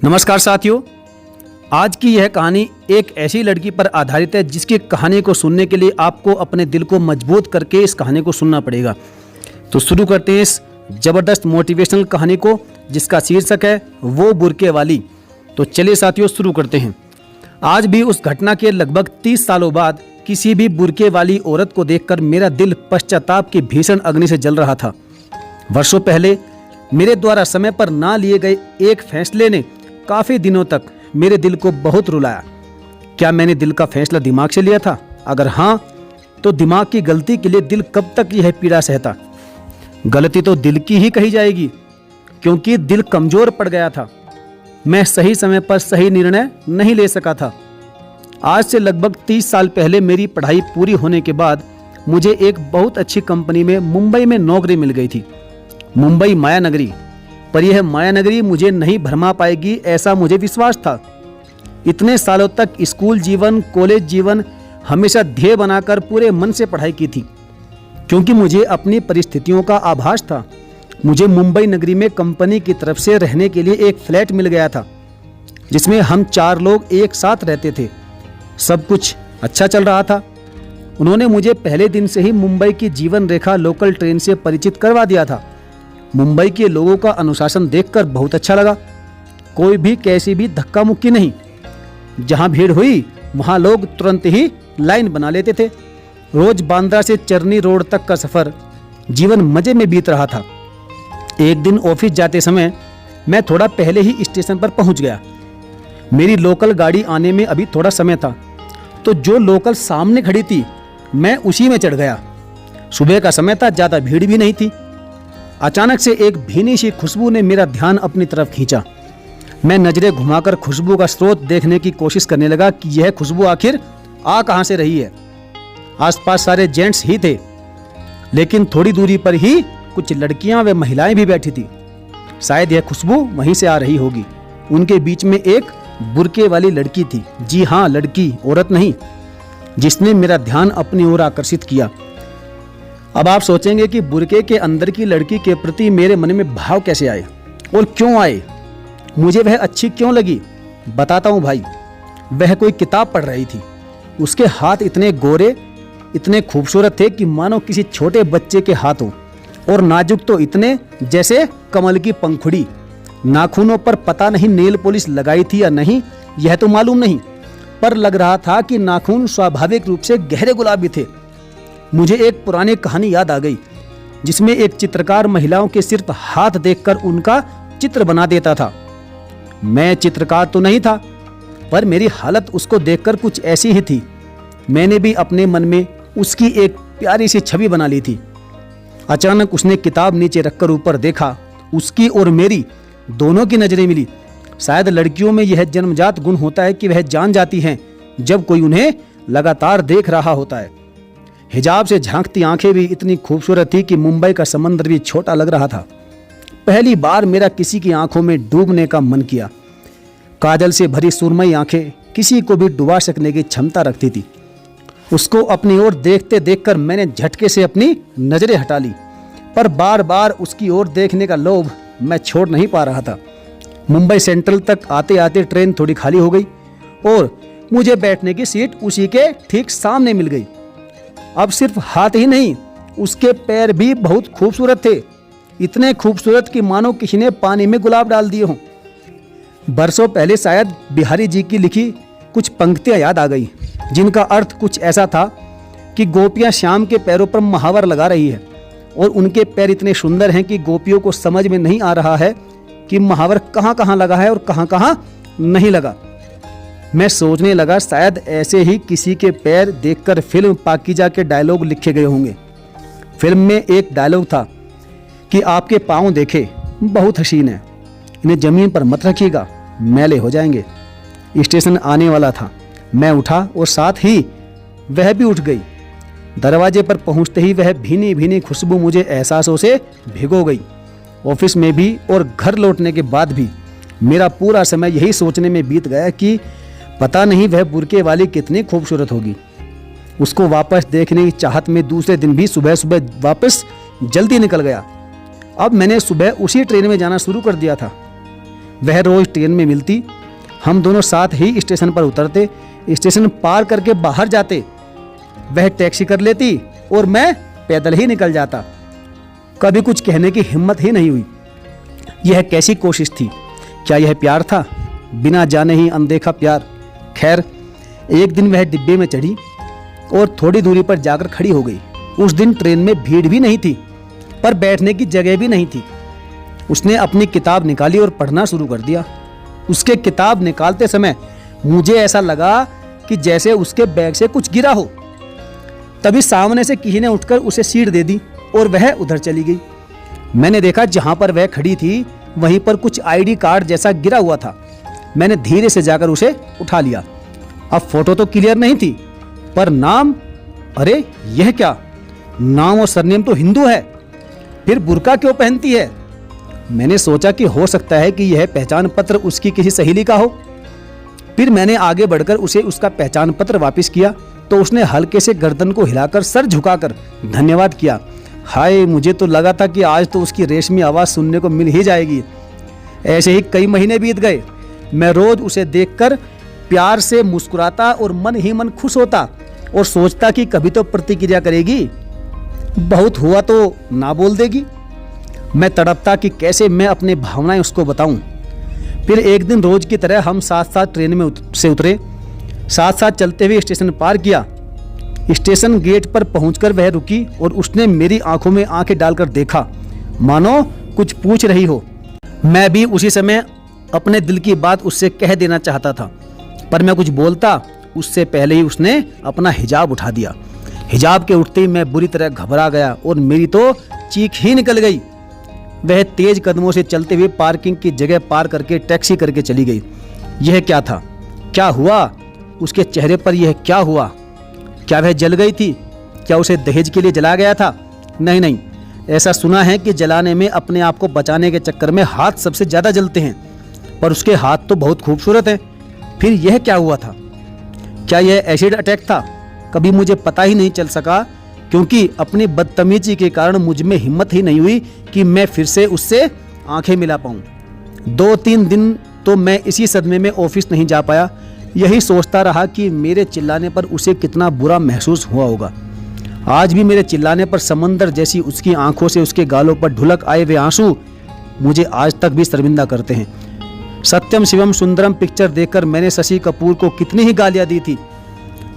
नमस्कार साथियों, आज की यह कहानी एक ऐसी लड़की पर आधारित है जिसकी कहानी को सुनने के लिए आपको अपने दिल को मजबूत करके इस कहानी को सुनना पड़ेगा। तो शुरू करते हैं इस जबरदस्त मोटिवेशनल कहानी को जिसका शीर्षक है वो बुरके वाली। तो चलिए साथियों शुरू करते हैं। आज भी उस घटना के लगभग 30 सालों बाद किसी भी बुरके वाली औरत को देखकर मेरा दिल पश्चाताप की भीषण अग्नि से जल रहा था। वर्षों पहले मेरे द्वारा समय पर ना लिए गए एक फैसले ने काफी दिनों तक मेरे दिल को बहुत रुलाया। क्या मैंने दिल का फैसला दिमाग से लिया था? अगर हाँ, तो दिमाग की गलती के लिए दिल कब तक यह पीड़ा सहता? गलती तो दिल की ही कही जाएगी, क्योंकि दिल कमजोर पड़ गया था। मैं सही समय पर सही निर्णय नहीं ले सका था। आज से लगभग 30 साल पहले मेरी पढ़ाई पूरी होने के बाद मुझे एक बहुत अच्छी कंपनी में मुंबई में नौकरी मिल गई थी। मुंबई माया नगरी, पर यह माया नगरी मुझे नहीं भरमा पाएगी ऐसा मुझे विश्वास था। इतने सालों तक स्कूल जीवन, कॉलेज जीवन हमेशा ध्येय बनाकर पूरे मन से पढ़ाई की थी, क्योंकि मुझे अपनी परिस्थितियों का आभास था। मुझे मुंबई नगरी में कंपनी की तरफ से रहने के लिए एक फ्लैट मिल गया था, जिसमें हम 4 लोग एक साथ रहते थे। सब कुछ अच्छा चल रहा था। उन्होंने मुझे पहले दिन से ही मुंबई की जीवन रेखा लोकल ट्रेन से परिचित करवा दिया था। मुंबई के लोगों का अनुशासन देखकर बहुत अच्छा लगा। कोई भी कैसी भी धक्का मुक्की नहीं। जहां भीड़ हुई वहां लोग तुरंत ही लाइन बना लेते थे। रोज बांद्रा से चरनी रोड तक का सफर जीवन मजे में बीत रहा था। एक दिन ऑफिस जाते समय मैं थोड़ा पहले ही स्टेशन पर पहुंच गया। मेरी लोकल गाड़ी आने में अभी थोड़ा समय था, तो जो लोकल सामने खड़ी थी मैं उसी में चढ़ गया। सुबह का समय था, ज्यादा भीड़ भी नहीं थी। अचानक से एक भीनी सी खुशबू ने मेरा ध्यान अपनी तरफ खींचा। मैं नजरें घुमाकर खुशबू का स्रोत देखने की कोशिश करने लगा कि यह खुशबू आखिर आ कहां से रही है। आसपास सारे जेंट्स ही थे, लेकिन थोड़ी दूरी पर ही कुछ लड़कियां व महिलाएं भी बैठी थी। शायद यह खुशबू वहीं से आ रही होगी। उनके बीच में एक बुर्के वाली लड़की थी। जी हाँ, लड़की, औरत नहीं, जिसने मेरा ध्यान अपनी ओर आकर्षित किया। अब आप सोचेंगे कि बुरके के अंदर की लड़की के प्रति मेरे मन में भाव कैसे आए और क्यों आए, मुझे वह अच्छी क्यों लगी। बताता हूं भाई। वह कोई किताब पढ़ रही थी। उसके हाथ इतने गोरे, इतने खूबसूरत थे कि मानो किसी छोटे बच्चे के हाथ हो, और नाजुक तो इतने जैसे कमल की पंखुड़ी। नाखूनों पर पता नहीं नेल पॉलिश लगाई थी या नहीं, यह तो मालूम नहीं, पर लग रहा था कि नाखून स्वाभाविक रूप से गहरे गुलाबी थे। मुझे एक पुरानी कहानी याद आ गई, जिसमें एक चित्रकार महिलाओं के सिर्फ हाथ देखकर उनका चित्र बना देता था। मैं चित्रकार तो नहीं था, पर मेरी हालत उसको देखकर कुछ ऐसी ही थी। मैंने भी अपने मन में उसकी एक प्यारी सी छवि बना ली थी। अचानक उसने किताब नीचे रखकर ऊपर देखा। उसकी और मेरी दोनों की नजरें मिली। शायद लड़कियों में यह जन्मजात गुण होता है कि वह जान जाती हैं जब कोई उन्हें लगातार देख रहा होता है। हिजाब से झांकती आंखें भी इतनी खूबसूरत थी कि मुंबई का समंदर भी छोटा लग रहा था। पहली बार मेरा किसी की आंखों में डूबने का मन किया। काजल से भरी सुरमई आंखें किसी को भी डुबा सकने की क्षमता रखती थी। उसको अपनी ओर देखते देखकर मैंने झटके से अपनी नजरें हटा ली, पर बार बार उसकी ओर देखने का लोभ मैं छोड़ नहीं पा रहा था। मुंबई सेंट्रल तक आते आते ट्रेन थोड़ी खाली हो गई और मुझे बैठने की सीट उसी के ठीक सामने मिल गई। अब सिर्फ हाथ ही नहीं, उसके पैर भी बहुत खूबसूरत थे। इतने खूबसूरत कि मानो किसी ने पानी में गुलाब डाल दिए हों। बरसों पहले शायद बिहारी जी की लिखी कुछ पंक्तियां याद आ गई, जिनका अर्थ कुछ ऐसा था कि गोपियां श्याम के पैरों पर महावर लगा रही है, और उनके पैर इतने सुंदर हैं कि गोपियों को समझ में नहीं आ रहा है कि महावर कहाँ कहाँ लगा है और कहाँ कहाँ नहीं लगा। मैं सोचने लगा शायद ऐसे ही किसी के पैर देखकर फिल्म पाकीजा के डायलॉग लिखे गए होंगे। फिल्म में एक डायलॉग था कि आपके पाँव देखे, बहुत हसीन है, इन्हें जमीन पर मत रखिएगा, मैले हो जाएंगे। स्टेशन आने वाला था। मैं उठा और साथ ही वह भी उठ गई। दरवाजे पर पहुंचते ही वह भीनी भीनी खुशबू मुझे एहसासों से भिगो गई। ऑफिस में भी और घर लौटने के बाद भी मेरा पूरा समय यही सोचने में बीत गया कि पता नहीं वह बुरके वाली कितनी खूबसूरत होगी। उसको वापस देखने की चाहत में दूसरे दिन भी सुबह सुबह वापस जल्दी निकल गया। अब मैंने सुबह उसी ट्रेन में जाना शुरू कर दिया था। वह रोज ट्रेन में मिलती, हम दोनों साथ ही स्टेशन पर उतरते, स्टेशन पार करके बाहर जाते, वह टैक्सी कर लेती और मैं पैदल ही निकल जाता। कभी कुछ कहने की हिम्मत ही नहीं हुई। यह कैसी कोशिश थी? क्या यह प्यार था? बिना जाने ही अनदेखा प्यार। खैर, एक दिन वह डिब्बे में चढ़ी और थोड़ी दूरी पर जाकर खड़ी हो गई। उस दिन ट्रेन में भीड़ भी नहीं थी, पर बैठने की जगह भी नहीं थी। उसने अपनी किताब निकाली और पढ़ना शुरू कर दिया। उसके किताब निकालते समय मुझे ऐसा लगा कि जैसे उसके बैग से कुछ गिरा हो। तभी सामने से किसी ने उठकर उसे सीट दे दी और वह उधर चली गई। मैंने देखा जहां पर वह खड़ी थी वहीं पर कुछ आईडी कार्ड जैसा गिरा हुआ था। मैंने धीरे से जाकर उसे उठा लिया। अब फोटो तो क्लियर नहीं थी, पर नाम, अरे यह क्या, नाम और सरनेम तो हिंदू है, फिर बुर्का क्यों पहनती है? मैंने सोचा कि हो सकता है कि यह पहचान पत्र उसकी किसी सहेली का हो। फिर मैंने आगे बढ़कर उसे उसका पहचान पत्र वापस किया तो उसने हल्के से गर्दन को हिलाकर सर झुकाकर धन्यवाद किया। हाय, मुझे तो लगा था कि आज तो उसकी रेशमी आवाज़ सुनने को मिल ही जाएगी। ऐसे ही कई महीने बीत गए। मैं रोज उसे देखकर प्यार से मुस्कुराता और मन ही मन खुश होता और सोचता कि कभी तो प्रतिक्रिया करेगी, बहुत हुआ तो ना बोल देगी। मैं तड़पता कि कैसे मैं अपनी भावनाएं उसको बताऊं। फिर एक दिन रोज की तरह हम साथ साथ ट्रेन में से उतरे, साथ साथ चलते हुए स्टेशन पार किया। स्टेशन गेट पर पहुंचकर वह रुकी और उसने मेरी आंखों में आंखें डालकर देखा, मानो कुछ पूछ रही हो। मैं भी उसी समय अपने दिल की बात उससे कह देना चाहता था, पर मैं कुछ बोलता उससे पहले ही उसने अपना हिजाब उठा दिया। हिजाब के उठते ही मैं बुरी तरह घबरा गया और मेरी तो चीख ही निकल गई। वह तेज कदमों से चलते हुए पार्किंग की जगह पार करके टैक्सी करके चली गई। यह क्या था? क्या हुआ? उसके चेहरे पर यह क्या हुआ? क्या वह जल गई थी? क्या उसे दहेज के लिए जला गया था? नहीं नहीं, ऐसा सुना है कि जलाने में अपने आप को बचाने के चक्कर में हाथ सबसे ज्यादा जलते हैं, पर उसके हाथ तो बहुत खूबसूरत हैं। फिर यह क्या हुआ था? क्या यह एसिड अटैक था? कभी मुझे पता ही नहीं चल सका, क्योंकि अपनी बदतमीजी के कारण मुझ में हिम्मत ही नहीं हुई कि मैं फिर से उससे आंखें मिला पाऊं। 2-3 दिन तो मैं इसी सदमे में ऑफिस नहीं जा पाया। यही सोचता रहा कि मेरे चिल्लाने पर उसे कितना बुरा महसूस हुआ होगा। आज भी मेरे चिल्लाने पर समंदर जैसी उसकी आंखों से उसके गालों पर ढुलक आए वे आंसू मुझे आज तक भी शर्मिंदा करते हैं। सत्यम शिवम सुंदरम पिक्चर देखकर मैंने शशि कपूर को कितनी ही गालियां दी थी,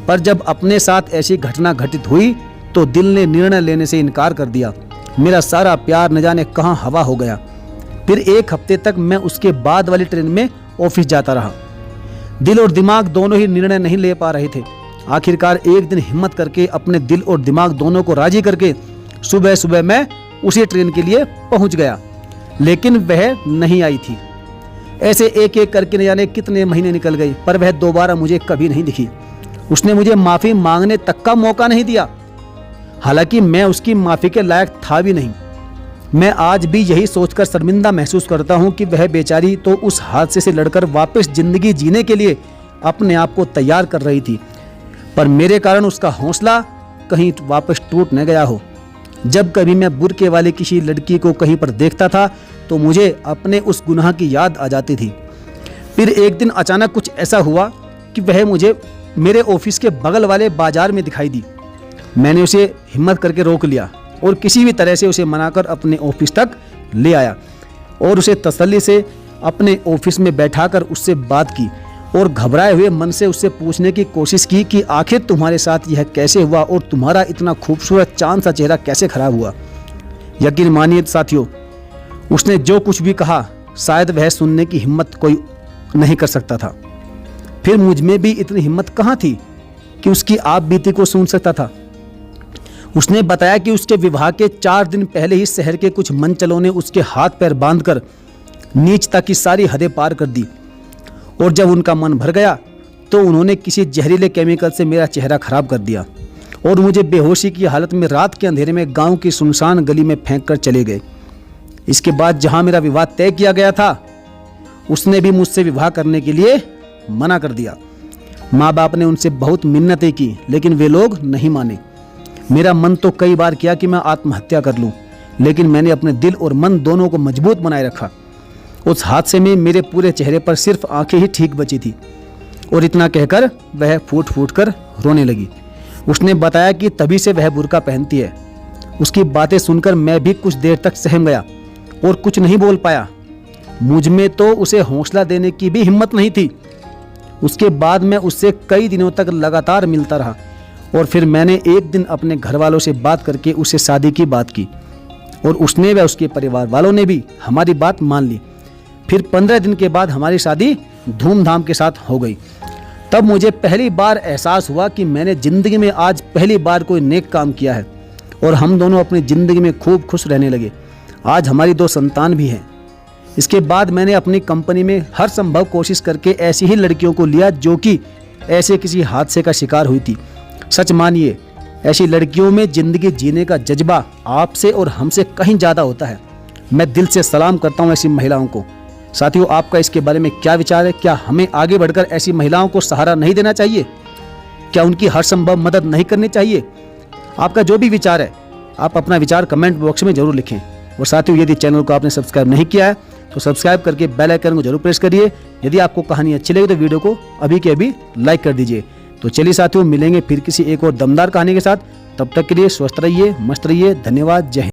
पर जब अपने साथ ऐसी घटना घटित हुई तो दिल ने निर्णय लेने से इनकार कर दिया। मेरा सारा प्यार न जाने कहां हवा हो गया। फिर 1 हफ्ते तक मैं उसके बाद वाली ट्रेन में ऑफिस जाता रहा। दिल और दिमाग दोनों ही निर्णय नहीं ले पा रहे थे। आखिरकार एक दिन हिम्मत करके अपने दिल और दिमाग दोनों को राजी करके सुबह सुबह मैं उसी ट्रेन के लिए पहुंच गया, लेकिन वह नहीं आई थी। ऐसे एक एक करके न जाने कितने महीने निकल गए, पर वह दोबारा मुझे कभी नहीं दिखी। उसने मुझे माफी मांगने तक का मौका नहीं दिया, हालांकि मैं उसकी माफी के लायक था भी नहीं। मैं आज भी यही सोचकर शर्मिंदा महसूस करता हूं कि वह बेचारी तो उस हादसे से लड़कर वापस जिंदगी जीने के लिए अपने आप को तैयार कर रही थी, पर मेरे कारण उसका हौसला कहीं वापस टूट न गया हो। जब कभी मैं बुर्के वाली किसी लड़की को कहीं पर देखता था तो मुझे अपने उस गुनाह की याद आ जाती थी। फिर एक दिन अचानक कुछ ऐसा हुआ कि वह मुझे मेरे ऑफिस के बगल वाले बाजार में दिखाई दी। मैंने उसे हिम्मत करके रोक लिया और किसी भी तरह से उसे मनाकर अपने ऑफिस तक ले आया और उसे तसल्ली से अपने ऑफिस में बैठाकर उससे बात की और घबराए हुए मन से उससे पूछने की कोशिश की कि आखिर तुम्हारे साथ यह कैसे हुआ और तुम्हारा इतना खूबसूरत चांद सा चेहरा कैसे खराब हुआ। यकीन मानिए साथियों, उसने जो कुछ भी कहा शायद वह सुनने की हिम्मत कोई नहीं कर सकता था। फिर मुझ में भी इतनी हिम्मत कहाँ थी कि उसकी आप बीती को सुन सकता था। उसने बताया कि उसके विवाह के 4 दिन पहले ही शहर के कुछ मनचलों ने उसके हाथ पैर बांधकर नीचता की सारी हदें पार कर दी और जब उनका मन भर गया तो उन्होंने किसी जहरीले केमिकल से मेरा चेहरा खराब कर दिया और मुझे बेहोशी की हालत में रात के अंधेरे में गांव की सुनसान गली में फेंक कर चले गए। इसके बाद जहां मेरा विवाह तय किया गया था उसने भी मुझसे विवाह करने के लिए मना कर दिया। माँ बाप ने उनसे बहुत मिन्नतें की लेकिन वे लोग नहीं माने। मेरा मन तो कई बार किया कि मैं आत्महत्या कर लूं, लेकिन मैंने अपने दिल और मन दोनों को मजबूत बनाए रखा। उस हादसे में मेरे पूरे चेहरे पर सिर्फ आंखें ही ठीक बची थी और इतना कहकर वह फूट फूट कर रोने लगी। उसने बताया कि तभी से वह बुर्का पहनती है। उसकी बातें सुनकर मैं भी कुछ देर तक सहम गया और कुछ नहीं बोल पाया। मुझ में तो उसे हौसला देने की भी हिम्मत नहीं थी। उसके बाद मैं उससे कई दिनों तक लगातार मिलता रहा और फिर मैंने एक दिन अपने घर वालों से बात करके उससे शादी की बात की और उसने व उसके परिवार वालों ने भी हमारी बात मान ली। फिर 15 दिन के बाद हमारी शादी धूमधाम के साथ हो गई। तब मुझे पहली बार एहसास हुआ कि मैंने ज़िंदगी में आज पहली बार कोई नेक काम किया है और हम दोनों अपनी ज़िंदगी में खूब खुश रहने लगे। आज हमारी 2 संतान भी हैं। इसके बाद मैंने अपनी कंपनी में हर संभव कोशिश करके ऐसी ही लड़कियों को लिया जो कि ऐसे किसी हादसे का शिकार हुई थी। सच मानिए, ऐसी लड़कियों में ज़िंदगी जीने का जज्बा आपसे और हमसे कहीं ज़्यादा होता है। मैं दिल से सलाम करता हूँ ऐसी महिलाओं को। साथियों, आपका इसके बारे में क्या विचार है? क्या हमें आगे बढ़कर ऐसी महिलाओं को सहारा नहीं देना चाहिए? क्या उनकी हर संभव मदद नहीं करनी चाहिए? आपका जो भी विचार है, आप अपना विचार कमेंट बॉक्स में जरूर लिखें। और साथियों, यदि चैनल को आपने सब्सक्राइब नहीं किया है तो सब्सक्राइब करके बेल आइकन को जरूर प्रेस करिए। यदि आपको कहानी अच्छी लगी तो वीडियो को अभी के अभी लाइक कर दीजिए। तो चलिए साथियों, मिलेंगे फिर किसी एक और दमदार कहानी के साथ। तब तक के लिए स्वस्थ रहिए, मस्त रहिए। धन्यवाद। जय हिंद।